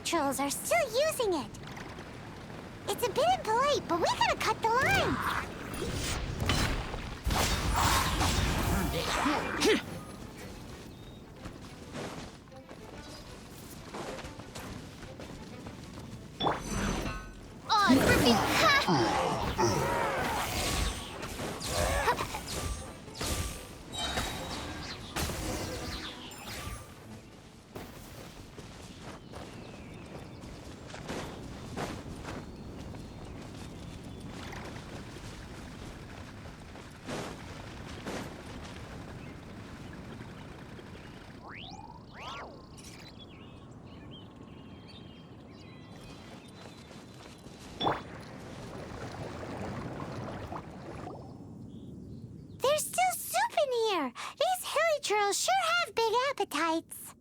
trolls are still using it. It's a bit impolite, but we gotta cut the line. Oh, Griffy! Ha! There's still soup in here. These hilly churls sure have big appetites.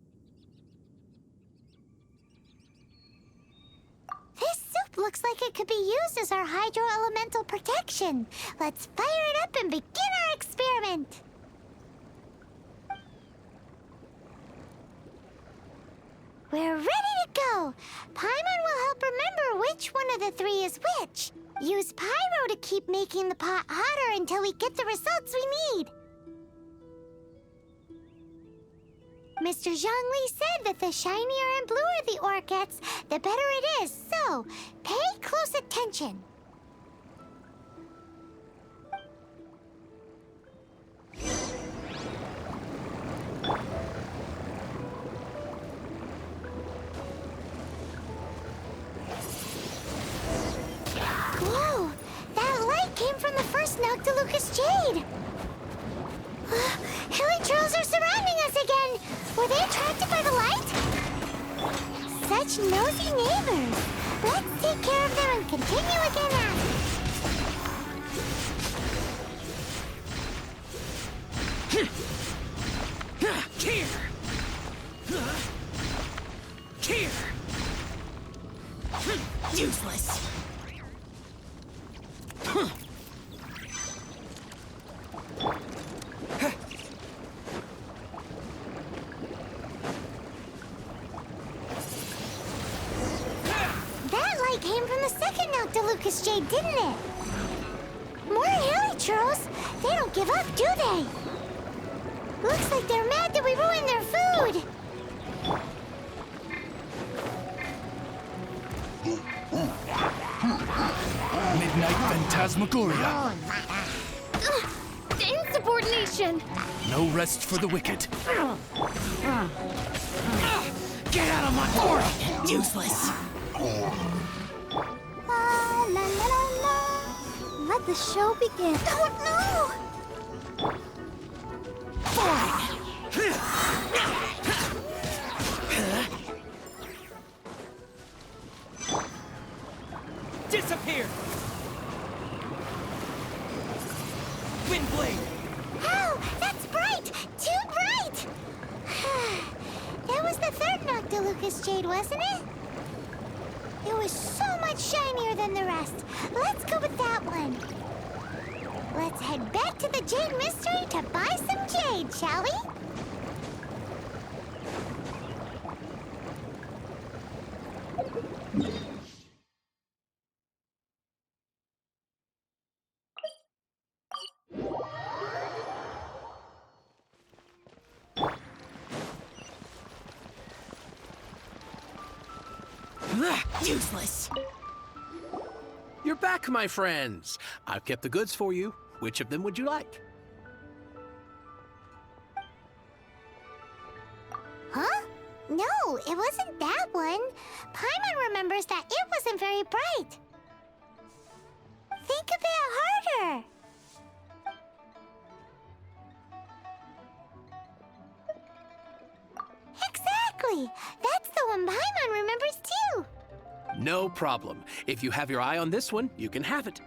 This soup looks like it could be used as our hydro-elemental protection. Let's fire it up and begin our experiment. We're ready to go. Paimon will help remember which one of the three is which. Use pyro to keep making the pot hotter until we get the results we need. Mr. Zhongli said that the shinier and bluer the ore gets, the better it is. So, pay close attention. Whoa! That light came from the first Noctilucous Jade! Hilly trolls are surrounding us again! Were they attracted by the light? Such nosy neighbors! Let's take care of them and continue again after. Here! Here! Useless! That light came from the second Noctilucous Jade, didn't it? More hilly churls! They don't give up, do they? Looks like they're mad that we ruined their food! Midnight Phantasmagoria. Insubordination! No rest for the wicked. Get out of my portal! Useless! La la la la. Let the show begin. Oh no! Disappear! Windblade! Oh, that's bright! Too bright! That was the third Noctilucous Jade, wasn't it? It was so much shinier than the rest. Let's go with that one. Let's head back to the Jade Mystery to buy some jade, shall we? Useless! You're back, my friends. I've kept the goods for you. Which of them would you like? Huh? No, it wasn't that one. Paimon remembers that it wasn't very bright. Think a bit harder. Exactly. That's the one Paimon remembers too. No problem. If you have your eye on this one, you can have it.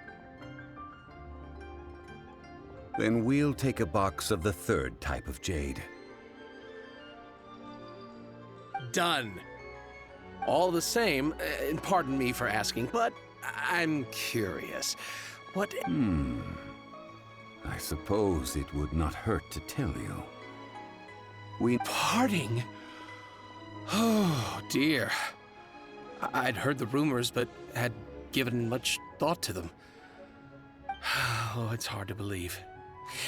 Then we'll take a box of the third type of jade. Done. All the same, and pardon me for asking, but I'm curious. What... I suppose it would not hurt to tell you. Parting? Oh, dear. I'd heard the rumors, but had given much thought to them. Oh, it's hard to believe.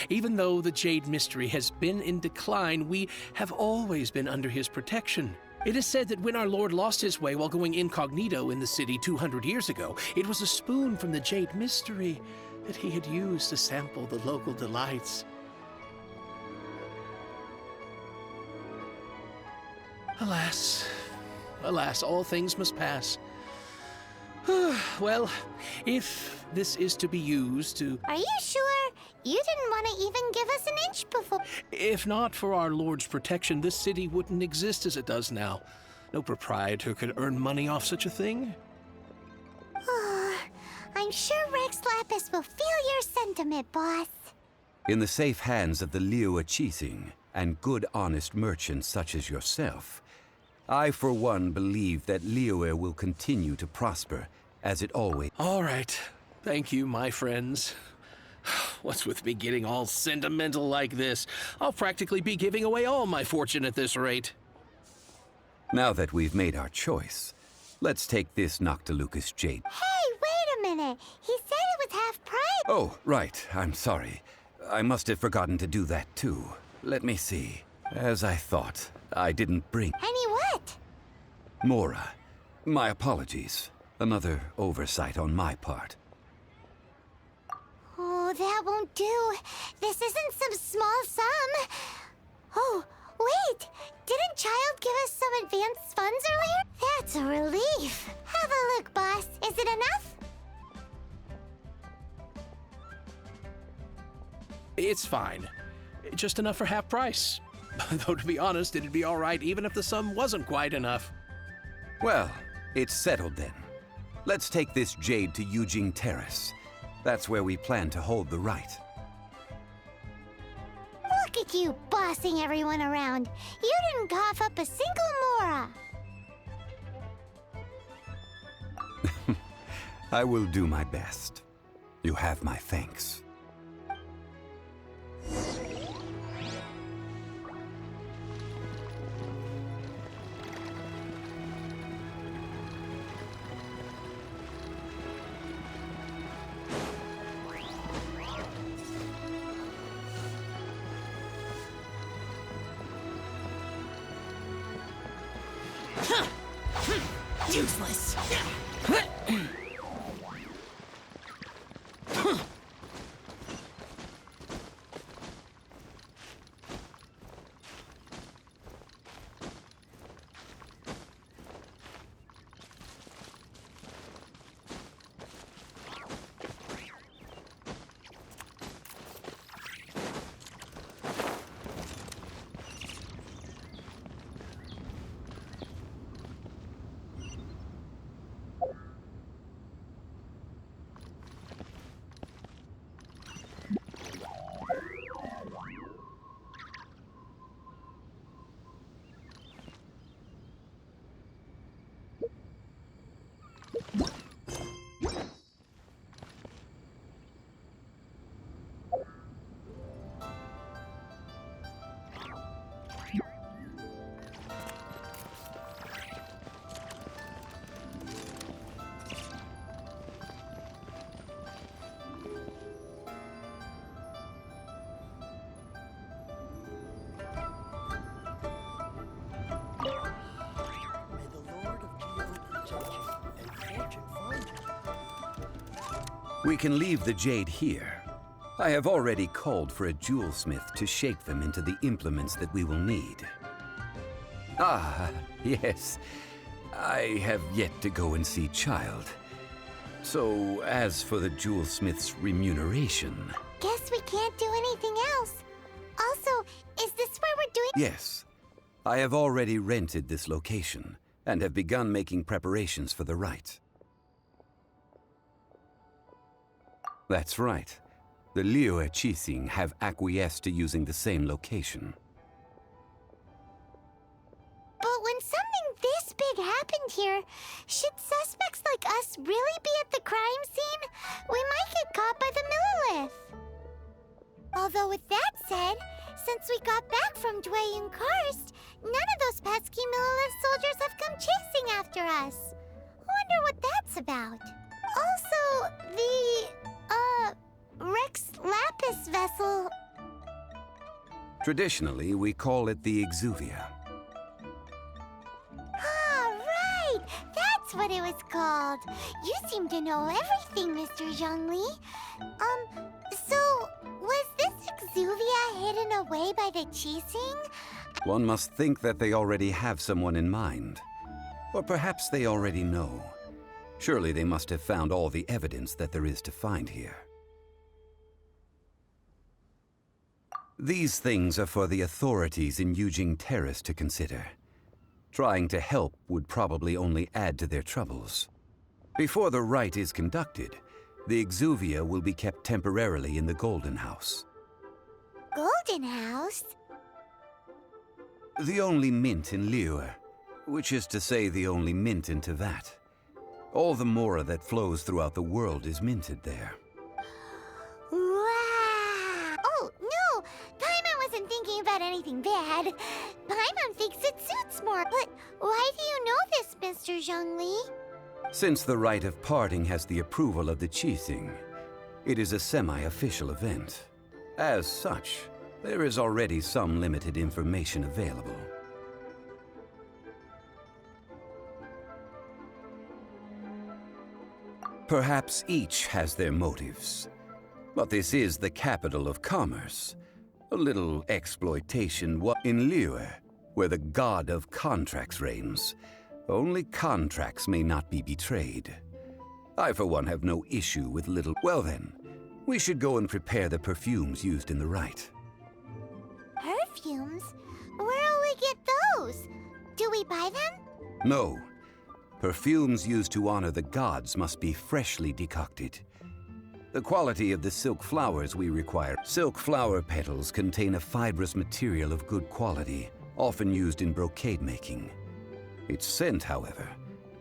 Even though the Jade Mystery has been in decline, we have always been under his protection. It is said that when our Lord lost his way while going incognito in the city 200 years ago, it was a spoon from the Jade Mystery that he had used to sample the local delights. Alas, alas, all things must pass. Well, if this is to be used to... Are you sure? You didn't want to even give us an inch before. If not for our Lord's protection, this city wouldn't exist as it does now. No proprietor could earn money off such a thing. I'm sure Rex Lapis will feel your sentiment, boss. In the safe hands of the Liyue Qixing and good honest merchants such as yourself, I for one believe that Liyue will continue to prosper as it always... All right. Thank you, my friends. What's with me getting all sentimental like this? I'll practically be giving away all my fortune at this rate. Now that we've made our choice, let's take this Noctilucous Jade. Hey, wait a minute. He said it was half price. Oh, right. I'm sorry. I must have forgotten to do that too. Let me see. As I thought, I didn't bring... Any what? Mora. My apologies. Another oversight on my part. Oh, that won't do. This isn't some small sum. Oh, wait. Didn't Child give us some advanced funds earlier? That's a relief. Have a look, boss. Is it enough? It's fine. Just enough for half price. Though, to be honest, it'd be all right even if the sum wasn't quite enough. Well, it's settled then. Let's take this jade to Yujing Terrace. That's where we plan to hold the rite. Look at you bossing everyone around. You didn't cough up a single Mora. I will do my best. You have my thanks. Useless. We can leave the jade here. I have already called for a jewelsmith to shape them into the implements that we will need. Ah, yes. I have yet to go and see Child. So, as for the jewelsmith's remuneration... Guess we can't do anything else. Also, is this where we're doing... Yes. I have already rented this location, and have begun making preparations for the rite. That's right. The Liyue Qixing have acquiesced to using the same location. But when something this big happened here, should suspects like us really be at the crime scene? We might get caught by the Millilith. Although with that said, since we got back from Dwayne Karst, none of those pesky Millilith soldiers have come chasing after us. that's about. Also, the, Rex Lapis vessel. Traditionally, we call it the Exuvia. Ah, right! That's what it was called. You seem to know everything, Mr. Zhongli. So, was this Exuvia hidden away by the Qixing? One must think that they already have someone in mind. Or perhaps they already know. Surely they must have found all the evidence that there is to find here. These things are for the authorities in Yujing Terrace to consider. Trying to help would probably only add to their troubles. Before the rite is conducted, the Exuvia will be kept temporarily in the Golden House. Golden House? The only mint in Liyue, which is to say the only mint in Tevat. All the mora that flows throughout the world is minted there. Wow! Oh, no! Paimon wasn't thinking about anything bad. Paimon thinks it suits more. But why do you know this, Mr. Zhongli? Since the rite of parting has the approval of the Qixing, it is a semi-official event. As such, there is already some limited information available. Perhaps each has their motives. But this is the capital of commerce. A little exploitation in Liyue, where the god of contracts reigns. Only contracts may not be betrayed. I, for one, have no issue with little... Well then, we should go and prepare the perfumes used in the rite. Perfumes? Where'll we get those? Do we buy them? No. Perfumes used to honor the gods must be freshly decocted. The quality of the silk flowers we require. Silk flower petals contain a fibrous material of good quality, often used in brocade making. Its scent, however,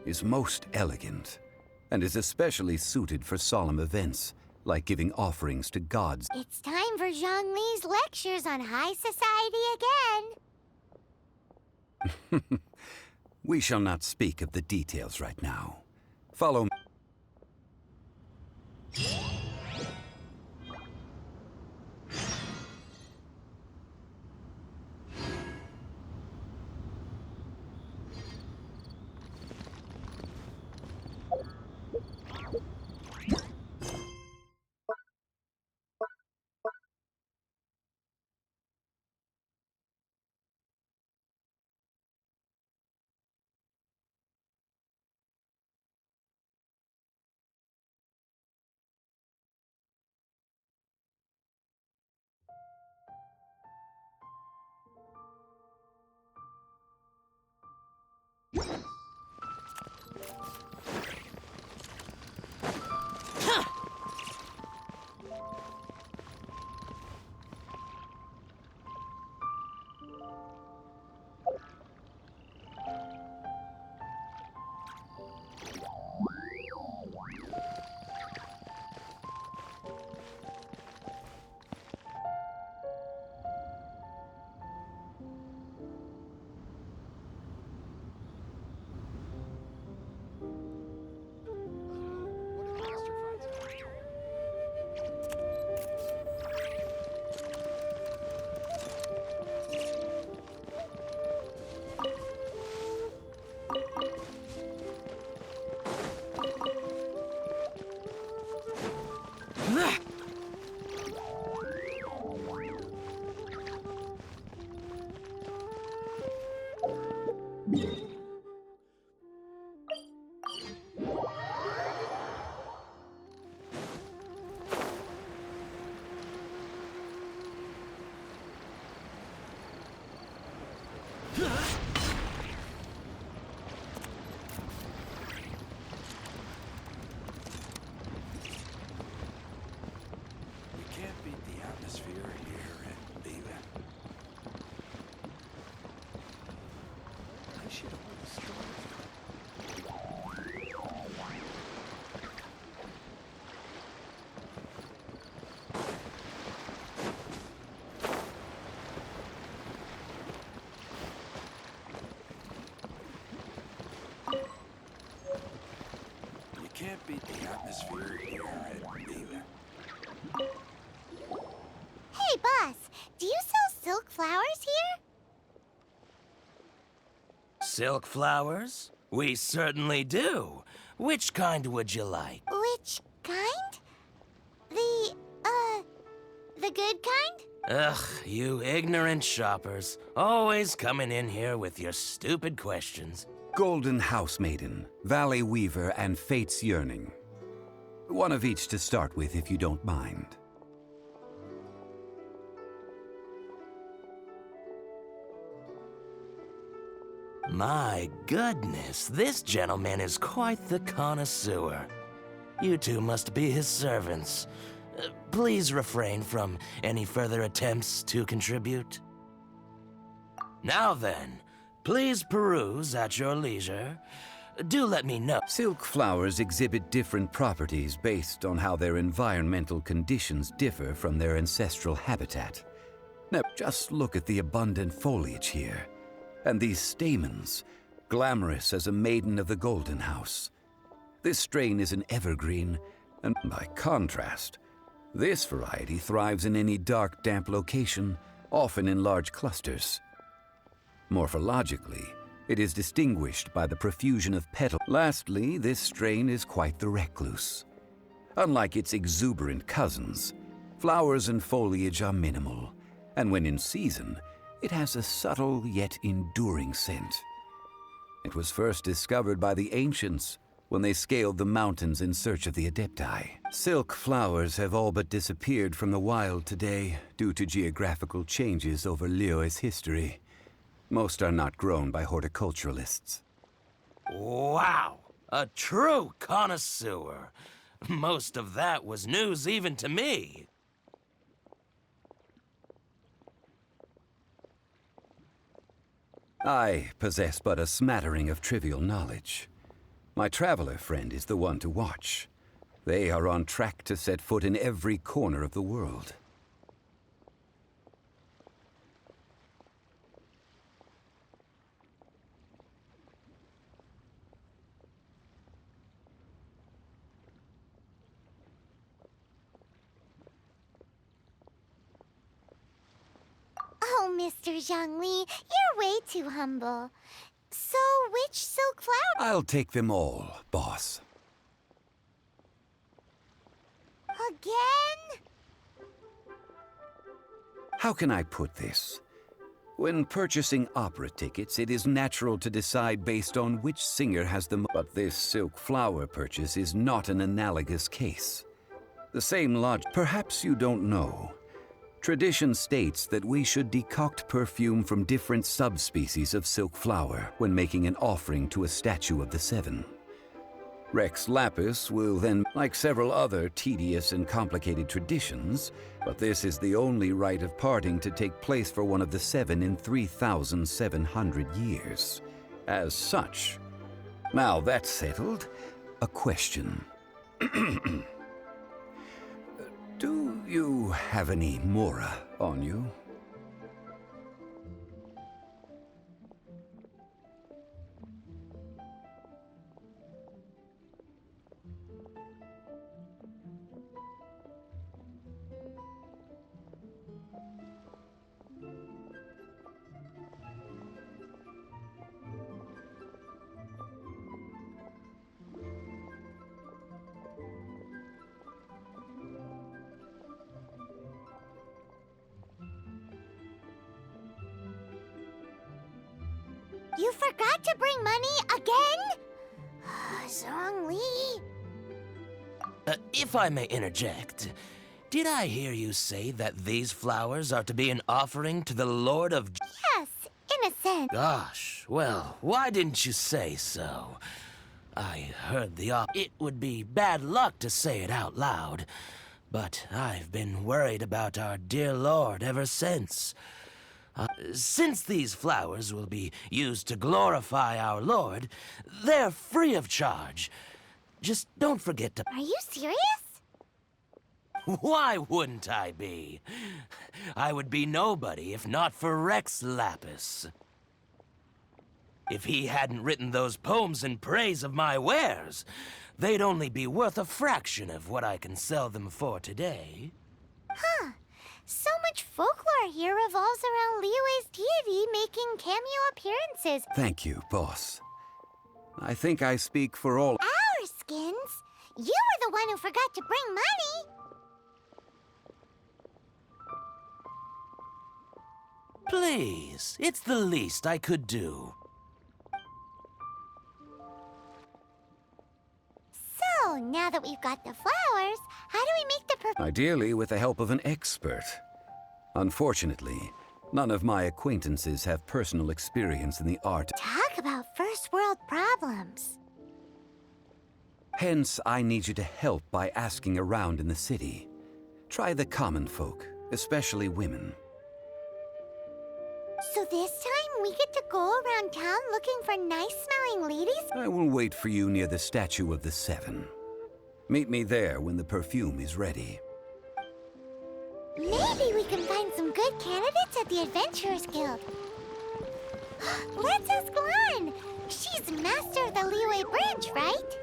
is most elegant, and is especially suited for solemn events, like giving offerings to gods. It's time for Zhongli's lectures on high society again. We shall not speak of the details right now. Follow me. can't beat the atmosphere here at Mila. Hey, boss, do you sell silk flowers here? Silk flowers? We certainly do. Which kind would you like? Which kind? The good kind? Ugh, you ignorant shoppers. Always coming in here with your stupid questions. Golden Housemaiden, Valley Weaver, and Fate's Yearning. One of each to start with, if you don't mind. My goodness, this gentleman is quite the connoisseur. You two must be his servants. Please refrain from any further attempts to contribute. Now then, please peruse at your leisure. Do let me know. Silk flowers exhibit different properties based on how their environmental conditions differ from their ancestral habitat. Now, just look at the abundant foliage here. And these stamens, glamorous as a maiden of the Golden House. This strain is an evergreen, and by contrast, this variety thrives in any dark, damp location, often in large clusters. Morphologically, it is distinguished by the profusion of petals. Lastly, this strain is quite the recluse. Unlike its exuberant cousins, flowers and foliage are minimal, and when in season, it has a subtle yet enduring scent. It was first discovered by the ancients when they scaled the mountains in search of the Adepti. Silk flowers have all but disappeared from the wild today due to geographical changes over Liyue's history. Most are not grown by horticulturalists. Wow, a true connoisseur. Most of that was news even to me. I possess but a smattering of trivial knowledge. My traveler friend is the one to watch. They are on track to set foot in every corner of the world. Oh, Mr. Zhongli, you're way too humble. So, which silk flower? I'll take them all, boss. Again? How can I put this? When purchasing opera tickets, it is natural to decide based on which singer has the most. But this silk flower purchase is not an analogous case. The same logic. Perhaps you don't know. Tradition states that we should decoct perfume from different subspecies of silk flower when making an offering to a statue of the Seven. Rex Lapis will then, like several other tedious and complicated traditions, but this is the only rite of parting to take place for one of the Seven in 3,700 years. As such, now that's settled, a question. Do you have any Mora on you? You forgot to bring money again? Zhongli. If I may interject, did I hear you say that these flowers are to be an offering to the Lord of... Yes, in a sense. Gosh, well, why didn't you say so? I heard It would be bad luck to say it out loud, but I've been worried about our dear Lord ever since. Since these flowers will be used to glorify our Lord, they're free of charge. Just don't forget to... Are you serious? Why wouldn't I be? I would be nobody if not for Rex Lapis. If he hadn't written those poems in praise of my wares, they'd only be worth a fraction of what I can sell them for today. Huh. So much folklore here revolves around Liyue's deity making cameo appearances. Thank you, boss. I think I speak for all. Our skins? You were the one who forgot to bring money. Please, it's the least I could do. So, now that we've got the flowers, how do we make the perfume? Ideally, with the help of an expert. Unfortunately, none of my acquaintances have personal experience in the art. Talk about first world problems. Hence, I need you to help by asking around in the city. Try the common folk, especially women. So this time we get to go around town looking for nice-smelling ladies? I will wait for you near the Statue of the Seven. Meet me there when the perfume is ready. Maybe we can find some good candidates at the Adventurers Guild. Let's ask Lan. She's master of the Liyue branch, right?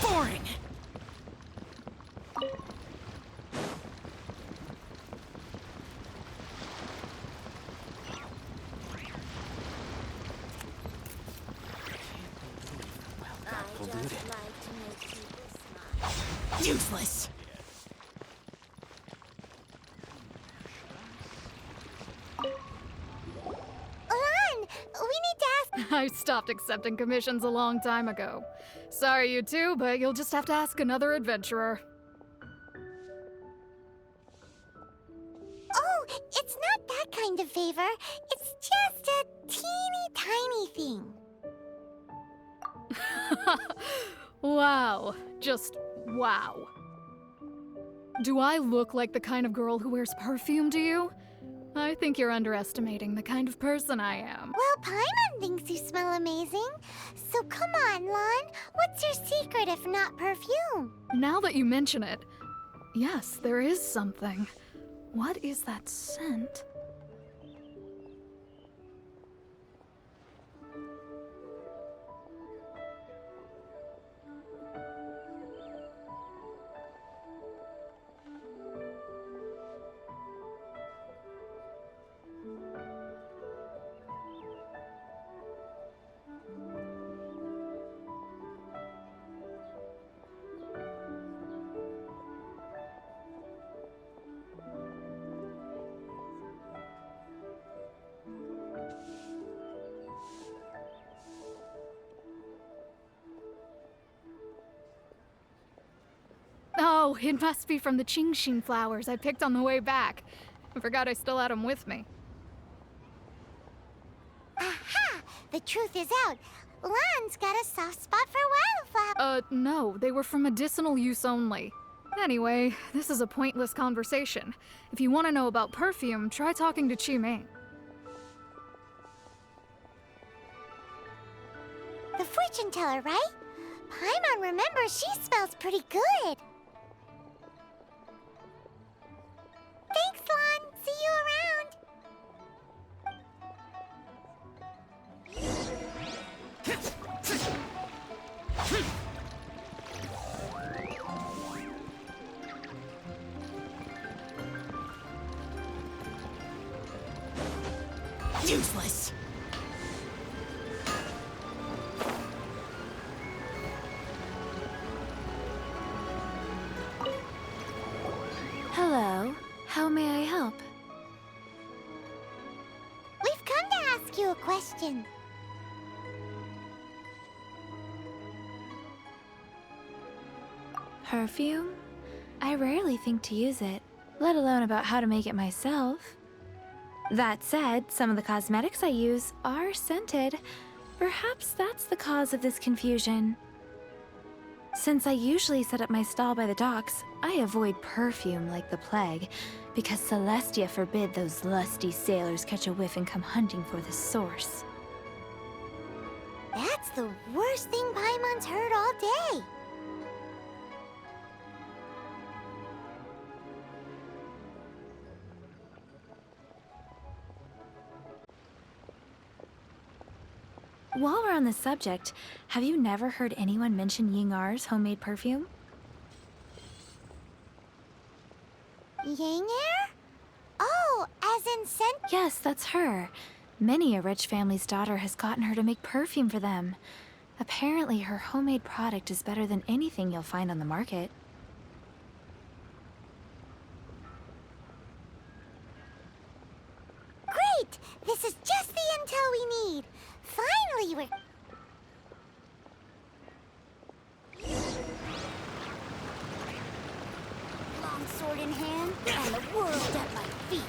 Boring. Useless. Lan, we need to ask. I stopped accepting commissions a long time ago. Sorry, you two, but you'll just have to ask another adventurer. Oh, it's not that kind of favor. It's just a teeny tiny thing. Wow. Just wow. Do I look like the kind of girl who wears perfume to you? I think you're underestimating the kind of person I am. Well, Paimon thinks you smell amazing. So come on, Lan. What's your secret if not perfume? Now that you mention it, yes, there is something. What is that scent? Oh, it must be from the Genshin flowers I picked on the way back. I forgot I still had them with me. Aha! The truth is out. Lan's got a soft spot for wildflowers. No, they were for medicinal use only. Anyway, this is a pointless conversation. If you want to know about perfume, try talking to Qiming. The fortune teller, right? Paimon remembers she smells pretty good. Thanks, Lan. See you around. Useless! Hello. How may I help? We've come to ask you a question. Perfume? I rarely think to use it, let alone about how to make it myself. That said, some of the cosmetics I use are scented, Perhaps that's the cause of this confusion. Since I usually set up my stall by the docks, I avoid perfume like the plague, because Celestia forbid those lusty sailors catch a whiff and come hunting for the source. That's the worst thing Paimon's heard all day. While we're on the subject, have you never heard anyone mention Yingar's homemade perfume? Yanger? Oh, as in scent? Yes, that's her. Many a rich family's daughter has gotten her to make perfume for them. Apparently, her homemade product is better than anything you'll find on the market. Great! This is just the intel we need. Finally, we're... Long sword in hand, and the world at my feet.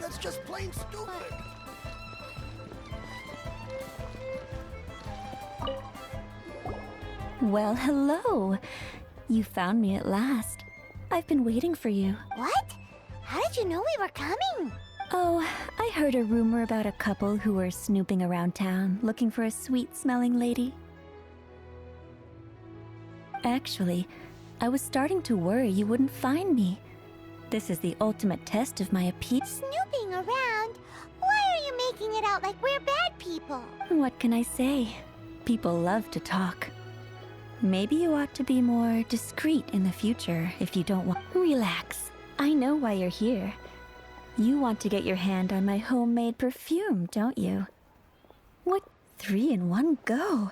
That's just plain stupid. Well, hello. You found me at last. I've been waiting for you. What? How did you know we were coming? Oh, I heard a rumor about a couple who were snooping around town looking for a sweet-smelling lady. Actually, I was starting to worry you wouldn't find me. This is the ultimate test of my appeal. Snooping around? Why are you making it out like we're bad people? What can I say? People love to talk. Maybe you ought to be more discreet in the future if you don't want... Relax. I know why you're here. You want to get your hand on my homemade perfume, don't you? What 3 in one go?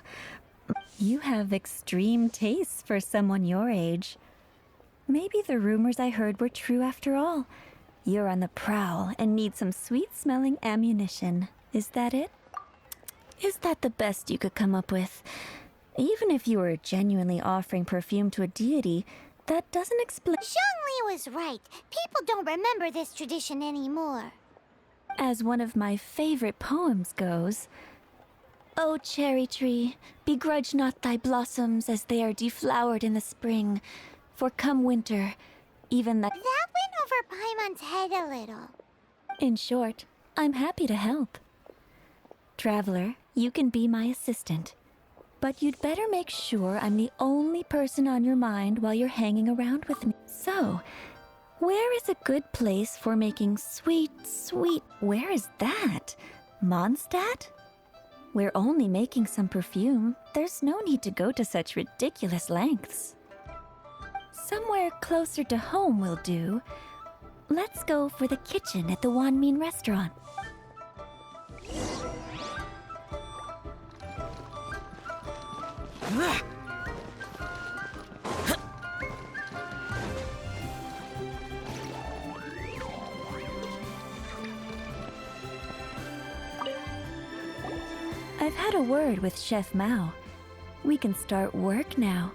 You have extreme tastes for someone your age. Maybe the rumors I heard were true after all. You're on the prowl and need some sweet-smelling ammunition. Is that it? Is that the best you could come up with? Even if you were genuinely offering perfume to a deity, that doesn't explain... Zhongli was right. People don't remember this tradition anymore. As one of my favorite poems goes, "O cherry tree, begrudge not thy blossoms as they are deflowered in the spring, for come winter, even the..." That went over Paimon's head a little. In short, I'm happy to help. Traveler, you can be my assistant. But you'd better make sure I'm the only person on your mind while you're hanging around with me. So, where is a good place for making sweet... Where is that? Mondstadt? We're only making some perfume. There's no need to go to such ridiculous lengths. Somewhere closer to home will do. Let's go for the kitchen at the Wanmin restaurant. I've had a word with Chef Mao. We can start work now.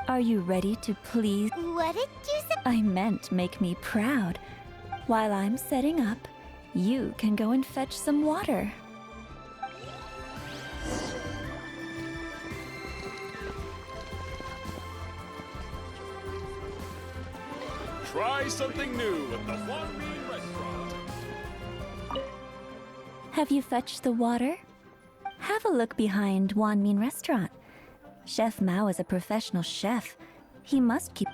Are you ready to please? What did you say? I meant make me proud. While I'm setting up, you can go and fetch some water. Try something new at the Wanmin restaurant. Have you fetched the water? Have a look behind Wanmin restaurant. Chef Mao is a professional chef. He must keep...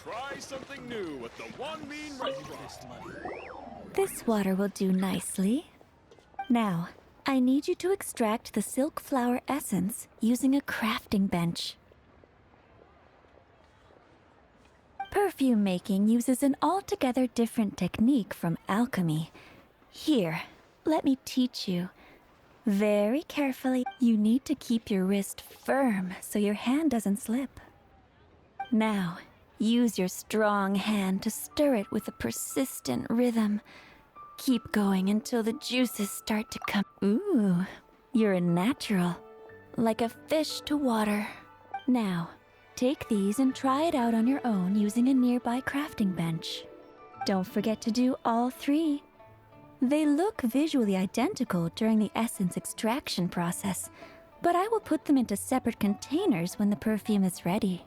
Try something new at the Wanmin restaurant. This water will do nicely. Now, I need you to extract the silk flower essence using a crafting bench. Perfume making uses an altogether different technique from alchemy. Here, let me teach you. Very carefully, you need to keep your wrist firm so your hand doesn't slip. Now, use your strong hand to stir it with a persistent rhythm. Keep going until the juices start to come. Ooh, you're a natural. Like a fish to water. Now, take these and try it out on your own using a nearby crafting bench. Don't forget to do all three. They look visually identical during the essence extraction process, but I will put them into separate containers when the perfume is ready.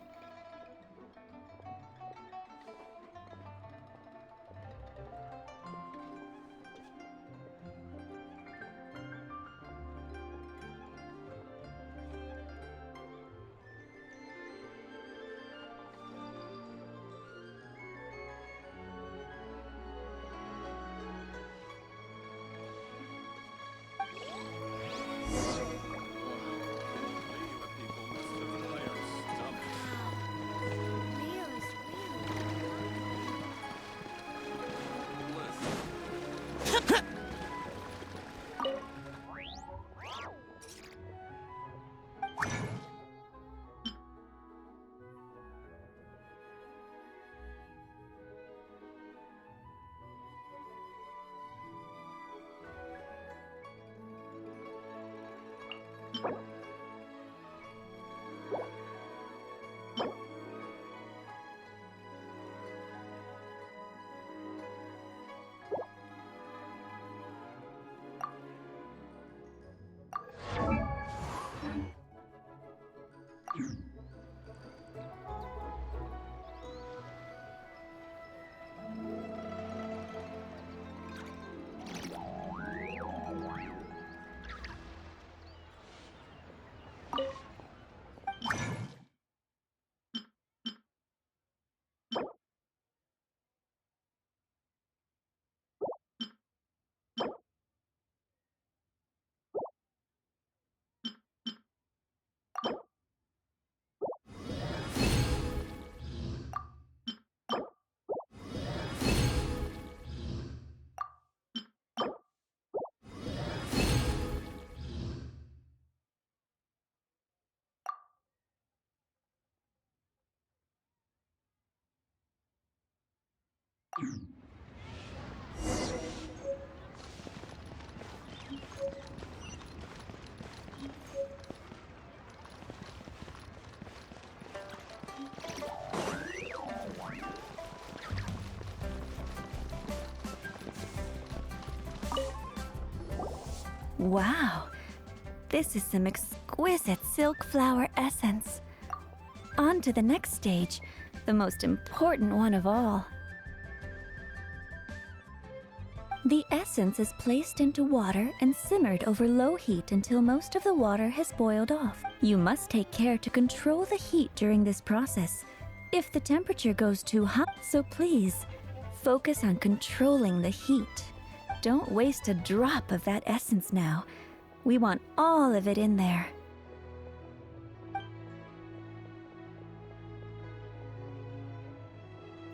Wow, this is some exquisite silk flower essence. On to the next stage, the most important one of all. The essence is placed into water and simmered over low heat until most of the water has boiled off. You must take care to control the heat during this process. If the temperature goes too high, so please, focus on controlling the heat. Don't waste a drop of that essence now. We want all of it in there.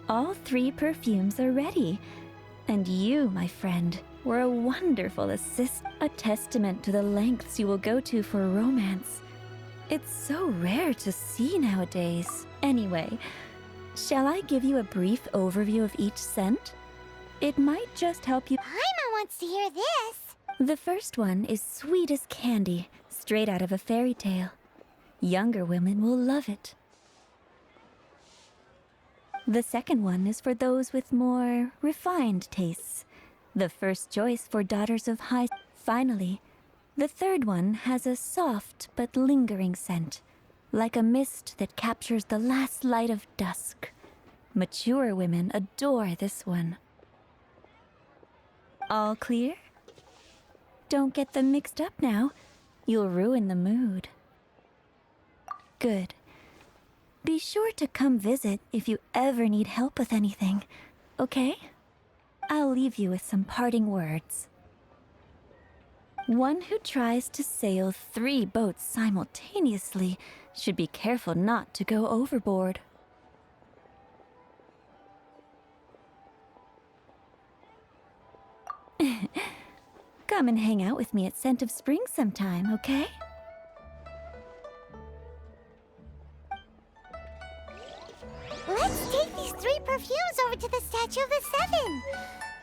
All three perfumes are ready. And you, my friend, were a wonderful assist, a testament to the lengths you will go to for romance. It's so rare to see nowadays. Anyway, shall I give you a brief overview of each scent? It might just help you. Paimon wants to hear this. The first one is sweet as candy, straight out of a fairy tale. Younger women will love it. The second one is for those with more refined tastes. The first choice for daughters of high... Finally, the third one has a soft but lingering scent, like a mist that captures the last light of dusk. Mature women adore this one. All clear? Don't get them mixed up now. You'll ruin the mood. Good. Be sure to come visit if you ever need help with anything, okay? I'll leave you with some parting words. One who tries to sail 3 boats simultaneously should be careful not to go overboard. Come and hang out with me at Scent of Spring sometime, okay? Let's take these 3 perfumes over to the Statue of the Seven.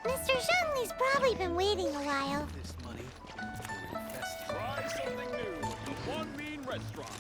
Mr. Zhongli's probably been waiting a while. This money. Try something new at the One Mean Restaurant.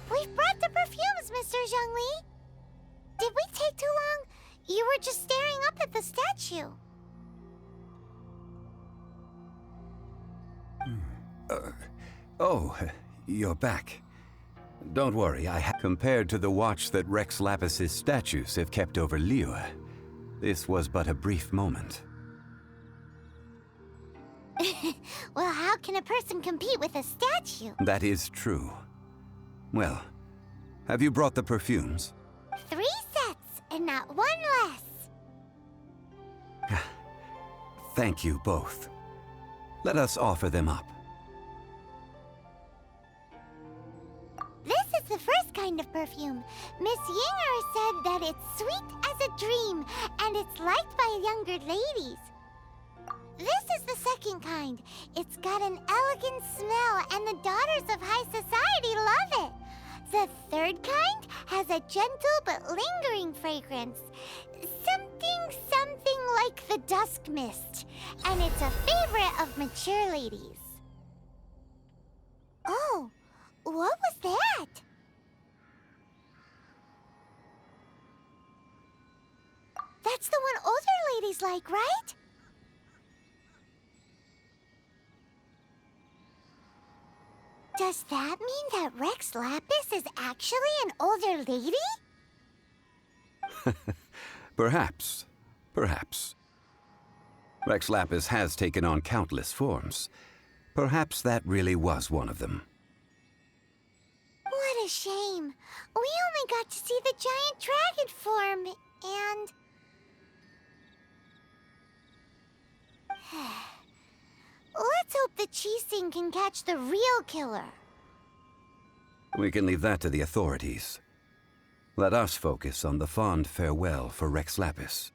We've brought the perfumes, Mr. Zhongli. Did we take too long? You were just staring up at the statue. Oh, you're back. Don't worry, compared to the watch that Rex Lapis's statues have kept over Liyue, this was but a brief moment. Well, how can a person compete with a statue? That is true. Well, have you brought the perfumes? 3 sets, and not 1 less. Thank you both. Let us offer them up. This is the first kind of perfume. Miss Yinger said that it's sweet as a dream, and it's liked by younger ladies. This is the second kind. It's got an elegant smell, and the daughters of high society love it. The third kind has a gentle but lingering fragrance. Something like the dusk mist. And it's a favorite of mature ladies. Oh, what was that? That's the one older ladies like, right? Does that mean that Rex Lapis is actually an older lady? Perhaps. Rex Lapis has taken on countless forms. Perhaps that really was one of them. What a shame. We only got to see the giant dragon form, and... Let's hope the Qixing can catch the real killer. We can leave that to the authorities. Let us focus on the fond farewell for Rex Lapis.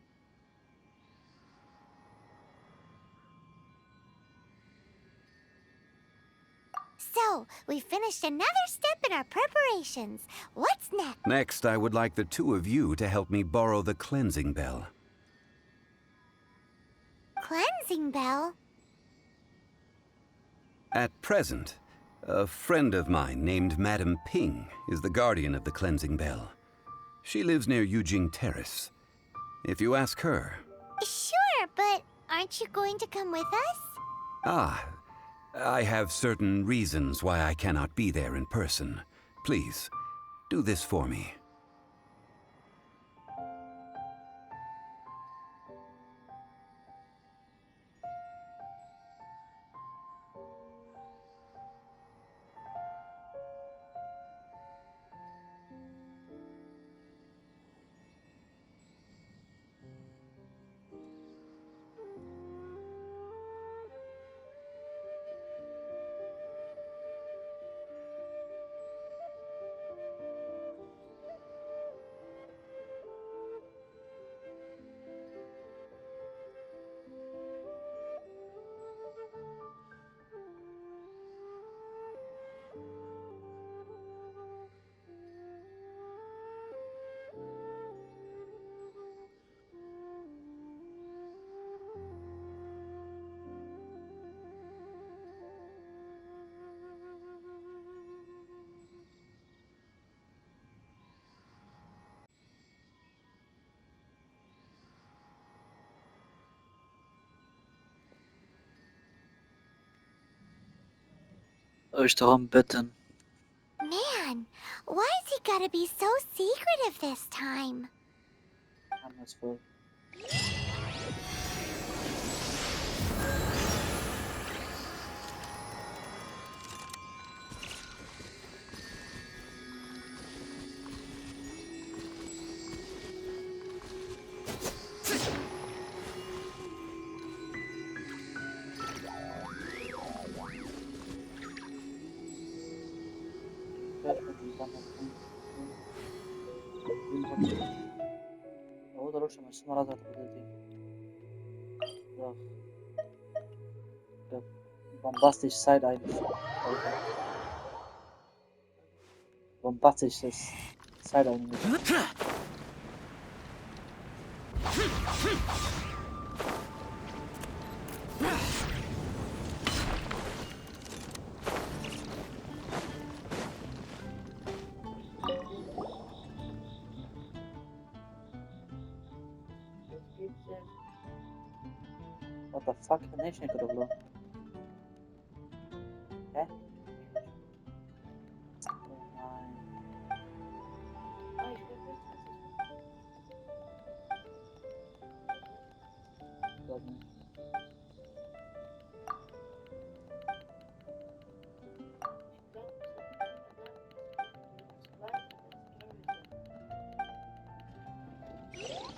So, we finished another step in our preparations. What's next? Next, I would like the 2 of you to help me borrow the cleansing bell. Cleansing bell? At present, a friend of mine named Madame Ping is the guardian of the cleansing bell. She lives near Yujing Terrace. If you ask her... Sure, but aren't you going to come with us? Ah, I have certain reasons why I cannot be there in person. Please, do this for me. Soll ich darum bitten? Man, why is he gotta be so secretive this time? Anderswohl. هو ده روش مش مرة بدأتي doch der bombastisch Side eigentlich bombastisches Side eigentlich what the fuck nation could have lost hä? Oh nein.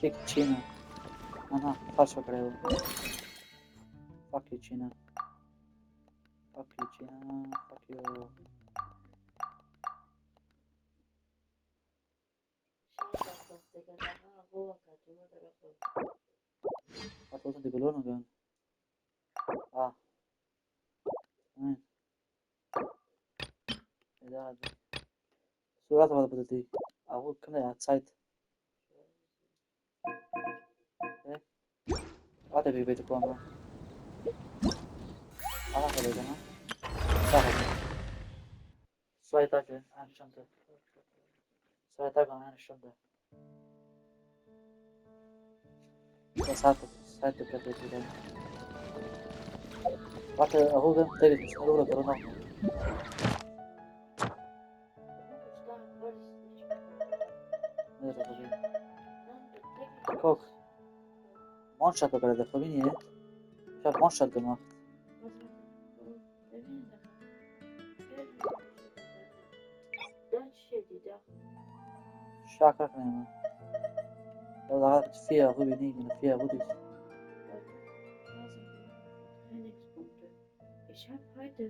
Pick China. Aha, falsch vergräben. Fuck you, China. Fuck you, China. Fuck you. Was ist denn die Belohnung denn? Ah. Nein. Ja, so warte mal bitte die. Aber kann ja Zeit. Okay. Warte, wie bitte kommen. Ah, warte, ne? Sag mal. 2 Tage, 1 Stunde. 2 Tage und 1 Stunde. Das hat Zeit getötet wieder. Warte, erholen, David, ich schnell oder noch. Guck. Monster gerade, der Familie. Ich hab Monster gemacht. Şaka yapmayayım. Ya daha vier Ruby nicht, mit 4 Rubis. Trainingspunkte. Ich habe heute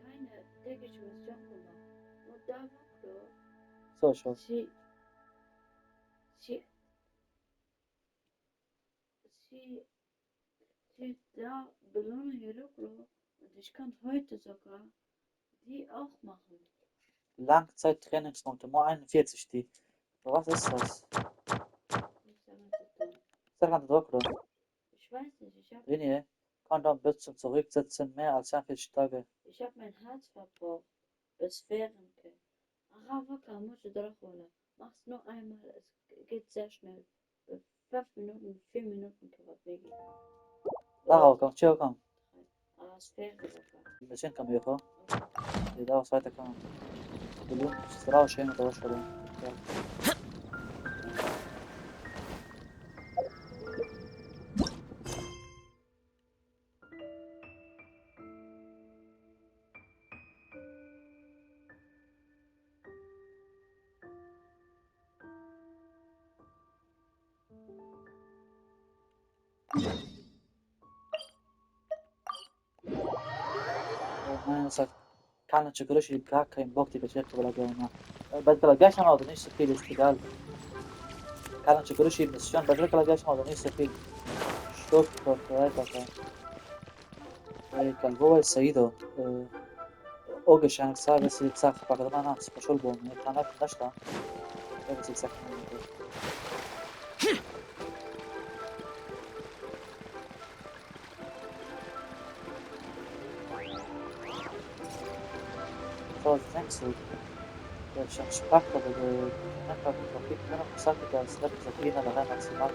keine tägliche Mission gemacht. Nur da war So, schau. Sie da Belohnungen und ich kann heute sogar die auch machen. Langzeit-Trainingspunkte, nur 41 die. Was ist das? Sag mal, Doktor. Ich weiß nicht, ich habe. Rini, kann dann bis zum Zurücksetzen mehr als 40 Tage. Ich habe mein Herz verbraucht. Bis Fährenke. Aravaka muss ich drauf holen. Mach's noch einmal, es geht sehr schnell. 5 Minuten, 4 Minuten kann man weggehen. Darauf komm, chill, komm. Sphäre. Ein bisschen kann mir vor. Die daraus weiterkommen. Belohnt, das ist raus, schön mit der Ausstellung. Nein, das hat keine Chikurushi, gar keinen Bock, die Beschäftigung zu bleiben. بس بلاقيش انا اظنيش سفيل استقال كان Chikurushi مشان بدل بلاقيش ما اظنيش سفيل شوف كويتا كالبوا السيدو اوجش يعني صار بس يتساخ بعد ما ناس بشول بوم كان نشطة بس يتساخ So, thanks to عشان شبكة هناك في كنا مساكة سلك زكينا لغاية مكسيمات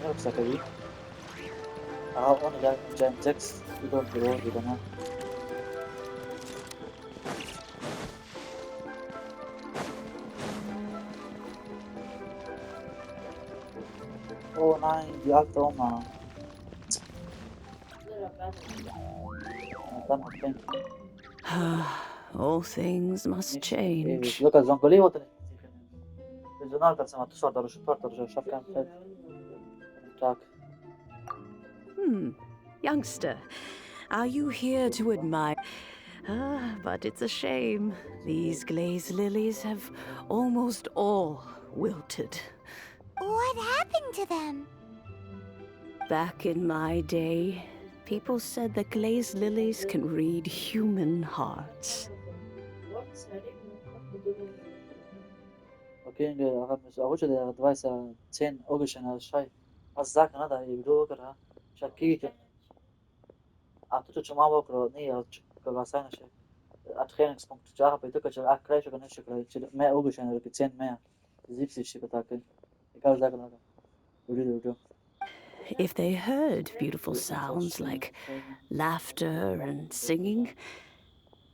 هنا مساكة أنا جاي 6 بدون برو بدنا Oh nein, die alte Oma. Dann hat Ben All things must nicht change. ewig. Look, Zongoli wollte nicht sicher nehmen. Personal kannst du mal tusar da rusche torta rusche schaf kein Fett. Guten Tag. Youngster, are you here to admire? But it's a shame. These glazed lilies have almost all wilted. What happened to them? Back in my day, people said that glazed lilies can read human hearts. Okay, أخذ ده advice 10 أوجش أنا شاي. أزاك أنا ده يبدو كره. شكيت. أعطيته جماعة بكرة نية كغاسين شيء. Trainingspunkt جاها بيتوكا جل أكلاش وكنا شكله جل ما أوجش أنا ركتين ما زيبس الشيء بتاعك. يقال ذاك أنا. ودو. If they heard beautiful sounds like laughter and singing,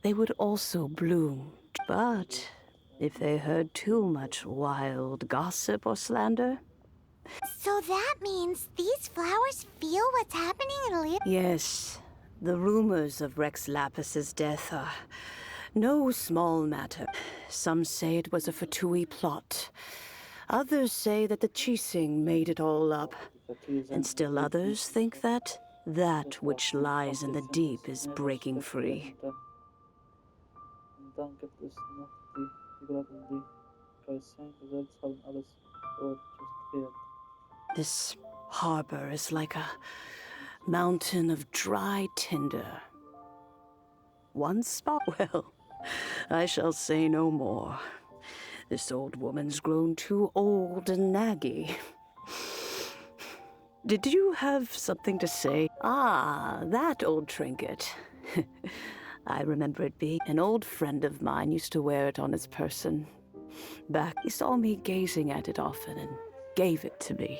they would also bloom. But if they heard too much wild gossip or slander, So that means these flowers feel what's happening in Leo? yes, the rumors of Rex Lapis's death are no small matter. Some say it was a Fatui plot. Others say that the Chising made it all up. And still others think that that which lies in the deep is breaking free. Und dann gibt es noch die Begrabung, die Geißlein selbst haben alles orchestriert. This harbor is like a mountain of dry tinder. One spot, well, I shall say no more. This old woman's grown too old and naggy. Did you have something to say? Ah, that old trinket. I remember it being an old friend of mine used to wear it on his person. Back, he saw me gazing at it often and gave it to me.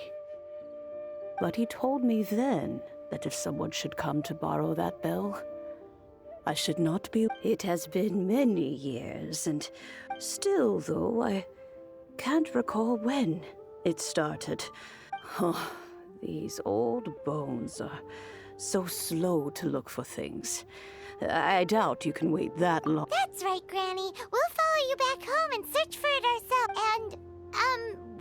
But he told me then that if someone should come to borrow that bell, I should not be. It has been many years, and still, though, I can't recall when it started. Oh, these old bones are so slow to look for things. I doubt you can wait that long. That's right, Granny. We'll follow you back home and search for it ourselves. And,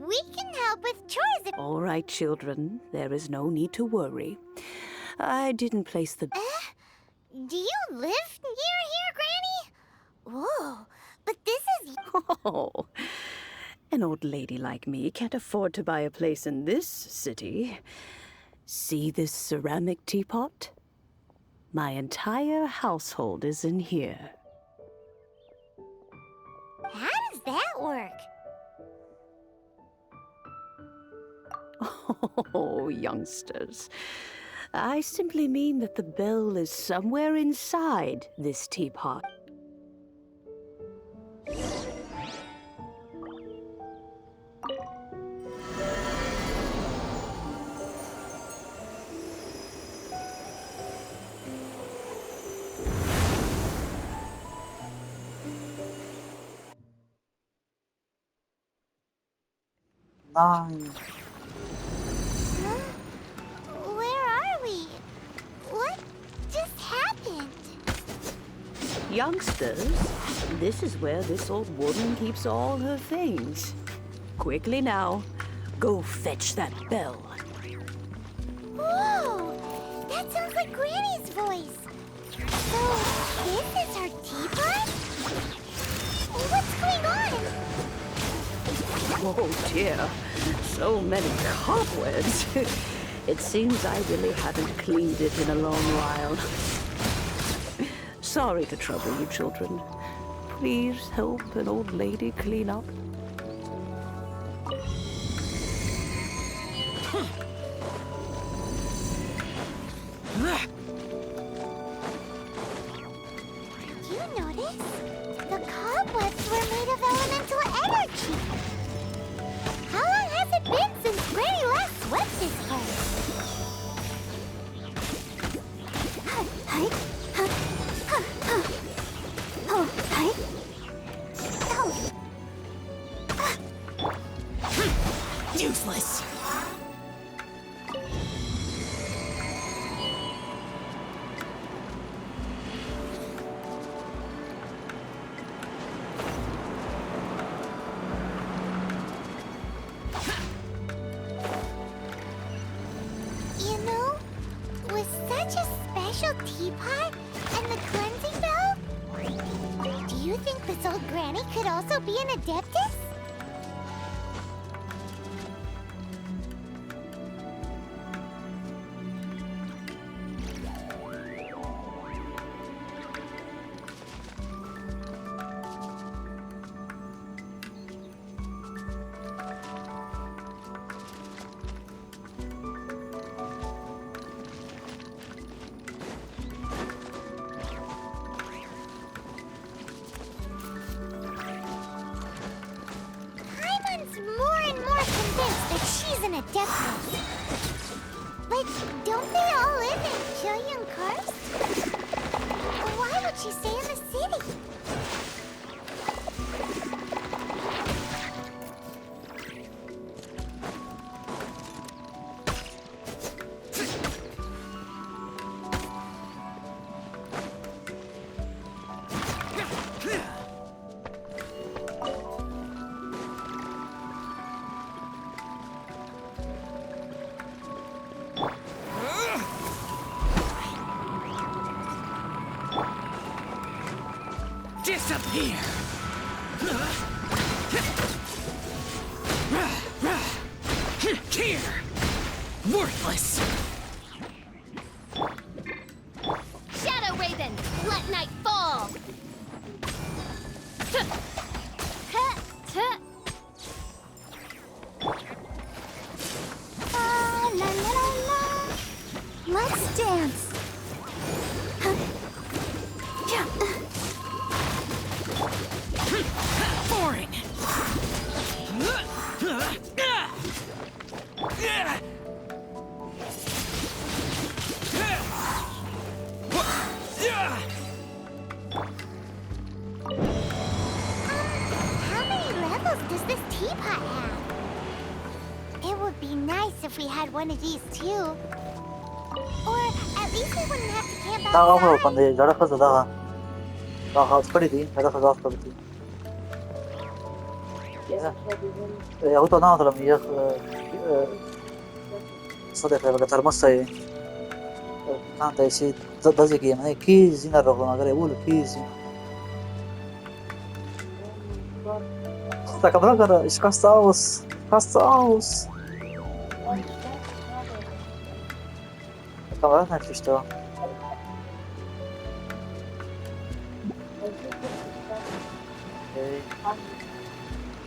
we can help with chores if... All right, children, there is no need to worry. I didn't place the... Do you live near here, Granny? Whoa, but this is... Oh, an old lady like me can't afford to buy a place in this city. See this ceramic teapot? My entire household is in here. How does that work? Oh, youngsters. I simply mean that the bell is somewhere inside this teapot. Nein. Where are we? What just happened? Youngsters, this is where this old woman keeps all her things. Quickly now, go fetch that bell. Whoa! That sounds like Granny's voice. So, this is her teapot? What's going on? Oh dear, so many cobwebs. It seems I really haven't cleaned it in a long while. Sorry to trouble you, children. Please help an old lady clean up. Did you notice? The cobwebs were made of elemental energy. How long has it been since Granny last swept this place? Useless. teapot and the cleansing bell? Do you think this old granny could also be an adeptus? Paimon's more and more convinced that she's an adeptus. But don't they all live in Killian Karst? Why would she stay in the city? Disappear! Here! Worthless! Shadow Raven, let night fall! La la la la. Let's dance. Boring! How many levels does this teapot have? It would be nice if we had one of these too. Or at least we wouldn't have to camp دا هغه outside. باندې زړه ښځه دغه غاز کړي دي زړه ښځه غاز کړي دي هغه ته نه وتلم یخ صدق بقى ترمسي كانت يصير ضجيج يعني كيزين الرغم ما يقولوا كيزين tak naprawdę ist fast aus kamera natürlich da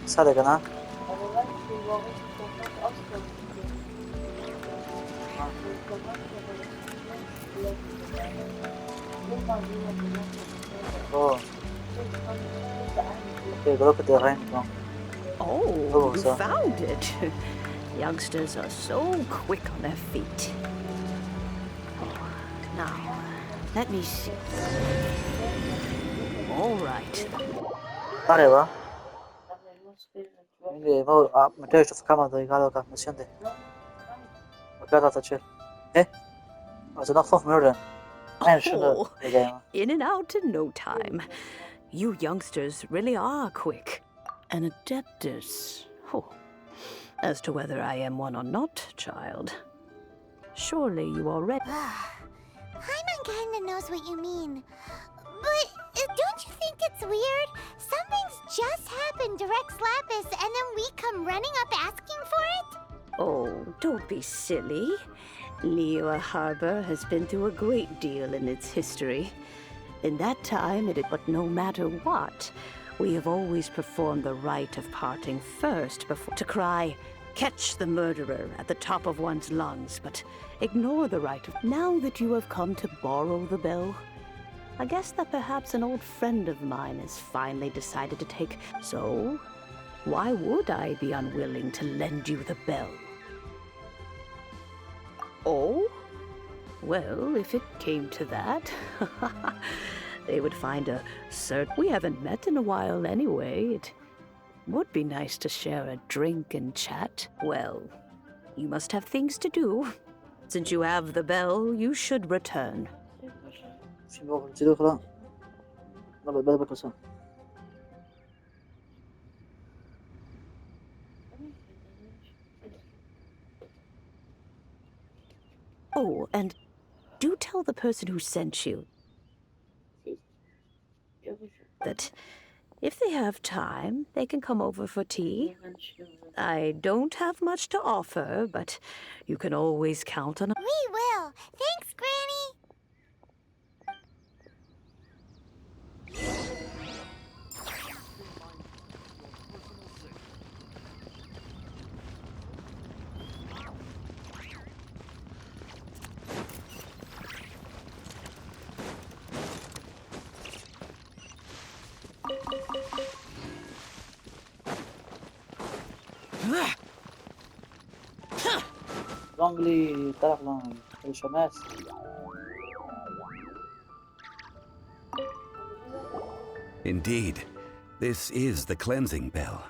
ساده کنه Oh. Okay, look at the rain. Oh, you found it. Youngsters are so quick on their feet. Oh, now, let me see. All right. Arriba. Meteor esta cama de galo que me siente. Acá está chill. Also noch 5 Minuten. Eine Stunde. In and out in no time. You youngsters really are quick. An adeptus. Oh. As to whether I am one or not, child. Surely you already... Paimon kinda knows what you mean. But don't you think it's weird? Something's just happened to Rex Lapis and then we come running up asking for it? Oh, don't be silly. Liyue Harbor has been through a great deal in its history. In that time, but no matter what, we have always performed the rite of parting first before to cry, catch the murderer at the top of one's lungs, but ignore the rite of... Now that you have come to borrow the bell, I guess that perhaps an old friend of mine has finally decided to take... So, why would I be unwilling to lend you the bell? Oh? Well, if it came to that, they would find a cert. We haven't met in a while anyway. It would be nice to share a drink and chat. Well, you must have things to do. Since you have the bell, you should return. Oh, and... do tell the person who sent you that if they have time, they can come over for tea. I don't have much to offer, but you can always count on... We will. Thanks, Granny. Wrongly tarak lang الشماس. Indeed, this is the cleansing bell.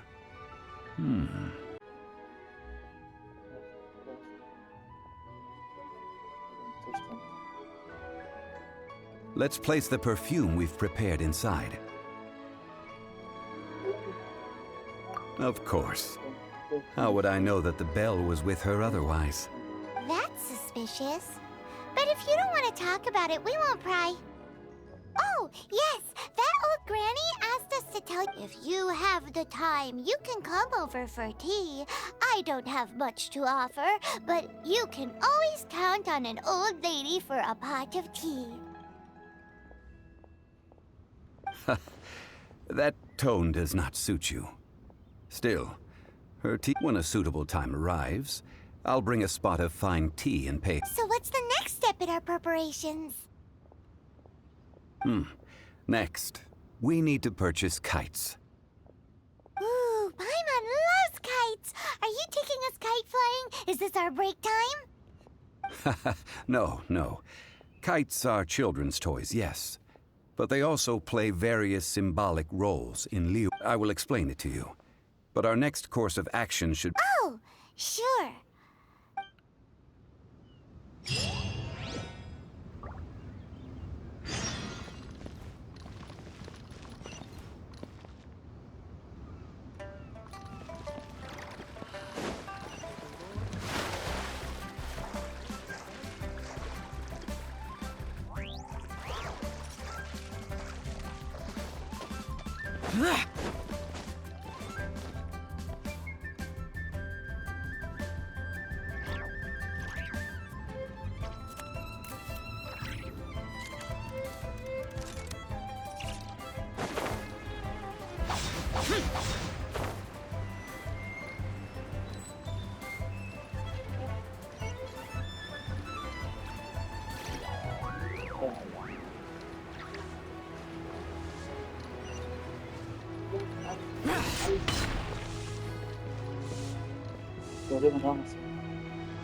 Let's place the perfume we've prepared inside. Of course. How would I know that the bell was with her otherwise? That's suspicious. But if you don't want to talk about it, we won't pry. Oh, yes, that old granny asked us to tell you if you have the time, you can come over for tea. I don't have much to offer, but you can always count on an old lady for a pot of tea. That tone does not suit you. Still, her tea, when a suitable time arrives, I'll bring a spot of fine tea and pay. So what's the next step in our preparations? Next, we need to purchase kites. Ooh, Paimon loves kites! Are you taking us kite flying? Is this our break time? No. Kites are children's toys, yes. But they also play various symbolic roles in Liu. I will explain it to you. But our next course of action should... Oh, sure. تقريبا 5